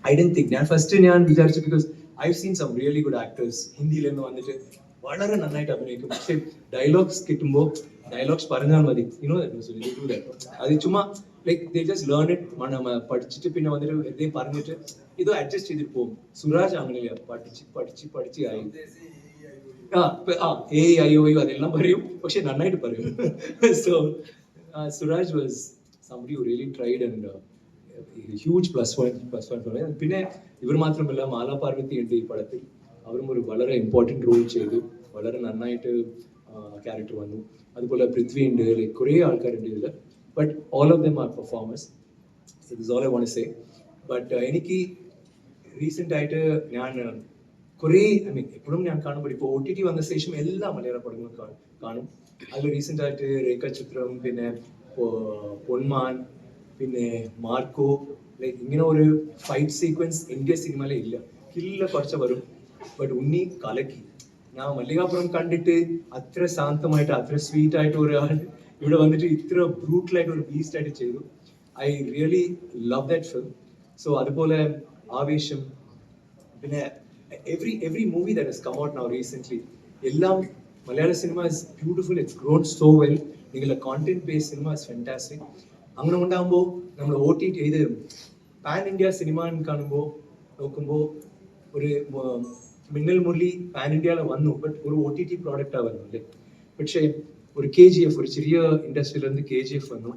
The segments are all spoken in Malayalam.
I didn't think. ഞാൻ ഫസ്റ്റ് ഞാൻ വിചാരിച്ചു because I seen some really good actors ഹിന്ദിയിൽ നിന്ന് വന്നിട്ട് വളരെ നന്നായിട്ട് അഭിനയിക്കും. പക്ഷെ ഡയലോഗ്സ് കിട്ടുമ്പോൾ ഡയലോഗ്സ് പറഞ്ഞാൽ മതി, അത് ചുമ്മാ like they just learn it പഠിച്ചിട്ട് പിന്നെ വന്നിട്ട് ഇതേ പറഞ്ഞിട്ട് ഇത് അഡ്ജസ്റ്റ് ചെയ്തിട്ട് പോകും. സുരാജ് അങ്ങനെയല്ല, പഠിച്ച് പഠിച്ച് പഠിച്ച് ആയി എ ഐ ഒ യു അതെല്ലാം പറയും, പക്ഷെ നന്നായിട്ട് പറയും. So Suraj was somebody who really tried and huge plus point. പിന്നെ ഇവർ മാത്രമല്ല, മാലാ പാർവതി ഉണ്ട് ഈ പടത്തിൽ. അവരും ഒരു വളരെ ഇമ്പോർട്ടൻറ്റ് റോൾ ചെയ്തു, വളരെ നന്നായിട്ട് ക്യാരക്ടർ വന്നു. അതുപോലെ പൃഥ്വി ഉണ്ട്, ലൈക്ക് കുറേ ആൾക്കാരുണ്ട് ഇതിൽ. But all of them are performers. This all I want to say. But എനിക്ക് റീസെൻ്റ് ആയിട്ട് ഞാൻ കുറേ എപ്പോഴും ഞാൻ കാണുമ്പോൾ ഇപ്പോൾ ഒ ടി ടി വന്ന ശേഷം എല്ലാ മലയാള പടങ്ങളും കാണും. അതിൽ റീസെൻ്റ് ആയിട്ട് രേഖാചിത്രം, പിന്നെ പൊന്മാൻ, പിന്നെ മാർക്കോ, ലൈക്ക് ഇങ്ങനെ ഒരു ഫൈറ്റ് സീക്വൻസ് ഇന്ത്യ സിനിമയിലെ ഇല്ല. കില്ല കുറച്ച് വരും, ബട്ട് ഉണ്ണി കലക്കി. ഞാൻ മല്ലികാപുരം കണ്ടിട്ട് അത്ര ശാന്തമായിട്ട് അത്ര സ്വീറ്റ് ആയിട്ട് ഒരാൾ ഇവിടെ വന്നിട്ട് ഇത്ര ബ്രൂട്ടലായിട്ട് ഒരു ബീസ്റ്റ് ആയിട്ട് ചെയ്തു. I really love that film. So അതുപോലെ ആവേശം, പിന്നെ every movie that has come out now recently, എല്ലാം Malayalam cinema is beautiful, it's grown so well. നിങ്ങളുടെ content based cinema is fantastic. അങ്ങനെ ഉണ്ടാകുമ്പോൾ നമ്മൾ ഒ ടി ടി ഇത് പാൻ ഇന്ത്യ സിനിമ കാണുമ്പോൾ നോക്കുമ്പോൾ ഒരു മിന്നൽ മുരളി പാൻ ഇന്ത്യയിൽ വന്നു, ബട്ട് ഒരു ഒ ടി ടി പ്രോഡക്റ്റാണ് വന്നു അല്ലേ. പക്ഷേ ഒരു കെ ജി എഫ്, ഒരു ചെറിയ ഇൻഡസ്ട്രിയിലേருந்து കെ ജി എഫ് വന്നു,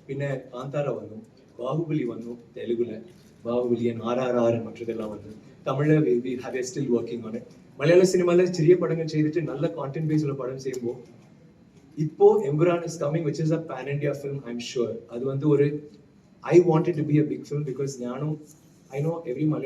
പിന്നെ കാന്താര വന്നു, ബാഹുബലി വന്നു തെലുഗുലെ, ബാഹുബലി RRR മറ്റതെല്ലാം വന്നു. Tamil we have still working on it. മലയാള സിനിമയിലെ ചെറിയ പടങ്ങൾ ചെയ്തിട്ട് നല്ല കോണ്ടന്റ് ബേസ് ഉള്ള പടം ചെയ്യുമ്പോൾ ഇപ്പോൾ Empuraan is coming, which is a pan India film. I am sure അത് ഒരു I wanted to be a big film because ഞാനും ഐ നോ എവറി മലയാളി